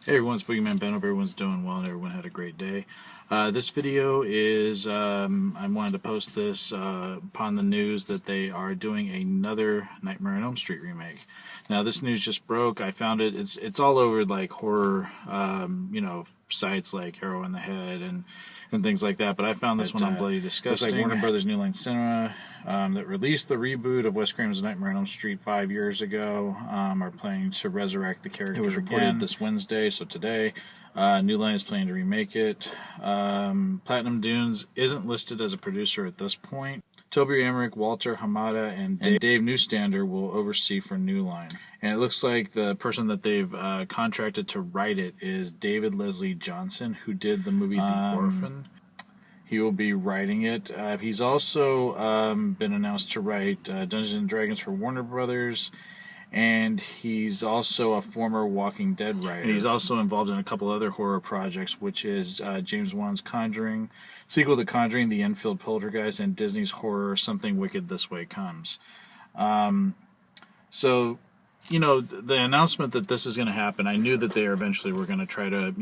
Hey everyone, it's Boogeyman Ben. Hope everyone's doing well and everyone had a great day. This video is, I wanted to post this upon the news that they are doing another Nightmare on Elm Street remake. Now this news just broke. I found it, it's all over like horror, sites like Arrow in the Head and things like that, but I found this one on Bloody Disgusting. Looks like Warner Brothers New Line Cinema that released the reboot of Wes Craven's Nightmare on Elm Street 5 years ago are planning to resurrect the character. It was reported this Wednesday, so today. New Line is planning to remake it. Platinum Dunes isn't listed as a producer at this point. Toby Emmerich, Walter Hamada, and Dave Newstander will oversee for New Line. And it looks like the person that they've contracted to write it is David Leslie Johnson, who did the movie The Orphan. He will be writing it. He's also been announced to write Dungeons & Dragons for Warner Brothers. And he's also a former Walking Dead writer. And he's also involved in a couple other horror projects, which is James Wan's Conjuring, sequel to Conjuring, The Enfield Poltergeist, and Disney's horror Something Wicked This Way Comes. So, the announcement that this is going to happen, I knew that they eventually were going to try to,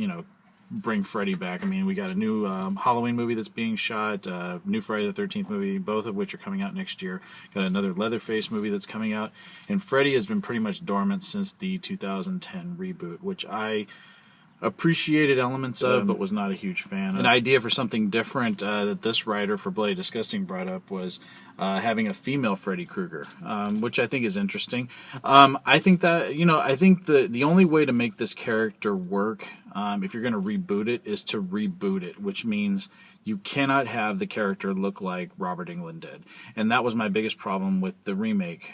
bring Freddy back. I mean, we got a new Halloween movie that's being shot, new Friday the 13th movie, both of which are coming out next year. Got another Leatherface movie that's coming out, and Freddy has been pretty much dormant since the 2010 reboot, which I appreciated elements of, but was not a huge fan of. An idea for something different that this writer for Bloody Disgusting brought up was having a female Freddy Krueger, which I think is interesting. I think that, I think the only way to make this character work, if you're going to reboot it, is to reboot it, which means you cannot have the character look like Robert Englund did. And that was my biggest problem with the remake.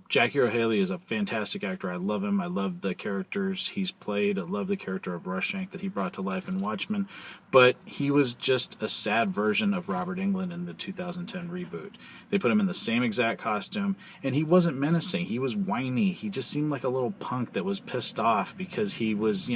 Jackie Earle Haley is a fantastic actor. I love him. I love the characters he's played. I love the character of Rushank that he brought to life in Watchmen. But he was just a sad version of Robert Englund in the 2010 reboot. They put him in the same exact costume, and he wasn't menacing. He was whiny. He just seemed like a little punk that was pissed off because he was,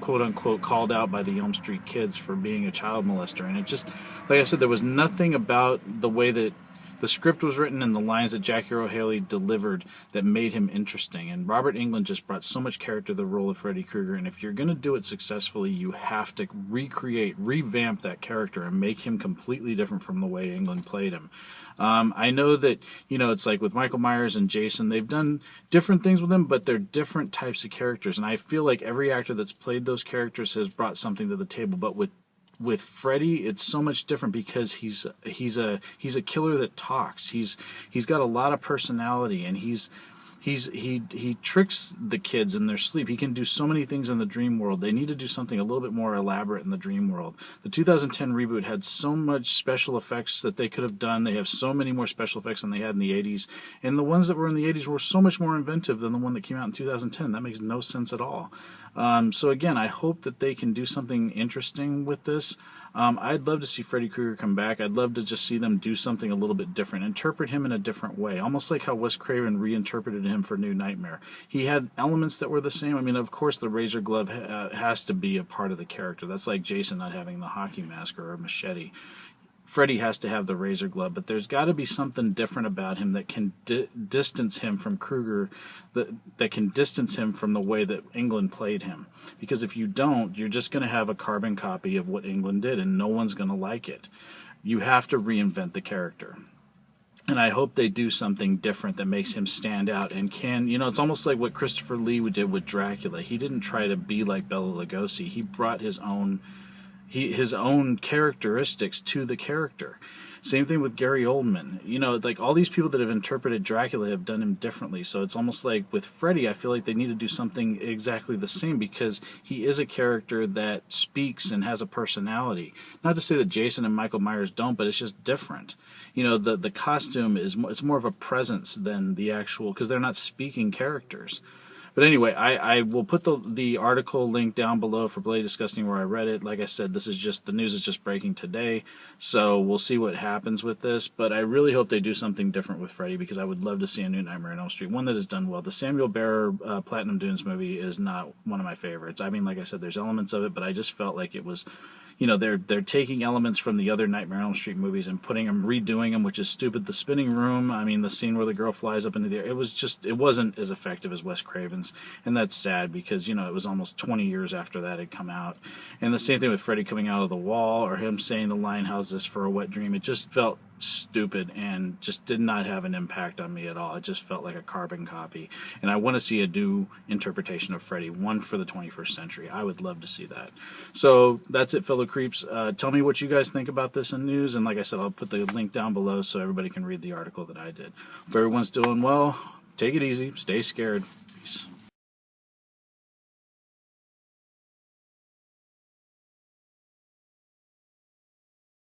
quote-unquote called out by the Elm Street kids for being a child molester. And it just, like I said, there was nothing about the way that the script was written and the lines that Jackie Earle Haley delivered that made him interesting. And Robert Englund just brought so much character to the role of Freddy Krueger. And if you're going to do it successfully, you have to revamp that character and make him completely different from the way Englund played him. I know that, it's like with Michael Myers and Jason, they've done different things with them, but they're different types of characters. And I feel like every actor that's played those characters has brought something to the table. But with Freddy, it's so much different because he's a killer that talks. He's got a lot of personality, and he tricks the kids in their sleep. He can do so many things in the dream world. They need to do something a little bit more elaborate in the dream world. The 2010 reboot had so much special effects that they could have done. They have so many more special effects than they had in the 80s. And the ones that were in the 80s were so much more inventive than the one that came out in 2010. That makes no sense at all. So again, I hope that they can do something interesting with this. I'd love to see Freddy Krueger come back. I'd love to just see them do something a little bit different, interpret him in a different way, almost like how Wes Craven reinterpreted him for New Nightmare. He had elements that were the same. I mean, of course, the razor glove has to be a part of the character. That's like Jason not having the hockey mask or a machete. Freddy has to have the razor glove, but there's got to be something different about him that can distance him from Krueger, that can distance him from the way that Englund played him. Because if you don't, you're just going to have a carbon copy of what Englund did, and no one's going to like it. You have to reinvent the character. And I hope they do something different that makes him stand out and can, it's almost like what Christopher Lee did with Dracula. He didn't try to be like Bela Lugosi. He brought his own characteristics to the character. Same thing with Gary Oldman. Like all these people that have interpreted Dracula have done him differently. So it's almost like with Freddy, I feel like they need to do something exactly the same because he is a character that speaks and has a personality. Not to say that Jason and Michael Myers don't, but it's just different. The costume it's more of a presence than the actual, because they're not speaking characters. But anyway, I will put the article link down below for Bloody Disgusting where I read it. Like I said, the news is just breaking today, so we'll see what happens with this. But I really hope they do something different with Freddy because I would love to see a new Nightmare on Elm Street, one that is done well. The Samuel Bearer Platinum Dunes movie is not one of my favorites. I mean, like I said, there's elements of it, but I just felt like it was, they're taking elements from the other Nightmare on Elm Street movies and redoing them, which is stupid. The spinning room, I mean, the scene where the girl flies up into the air, it wasn't as effective as Wes Craven's, and that's sad because, it was almost 20 years after that had come out. And the same thing with Freddy coming out of the wall, or him saying the line, "How's this for a wet dream?" It just felt stupid and just did not have an impact on me at all. It just felt like a carbon copy. And I want to see a new interpretation of Freddy, one for the 21st century. I would love to see that. So that's it, fellow creeps. Tell me what you guys think about this in news. And like I said, I'll put the link down below so everybody can read the article that I did. If everyone's doing well, take it easy. Stay scared.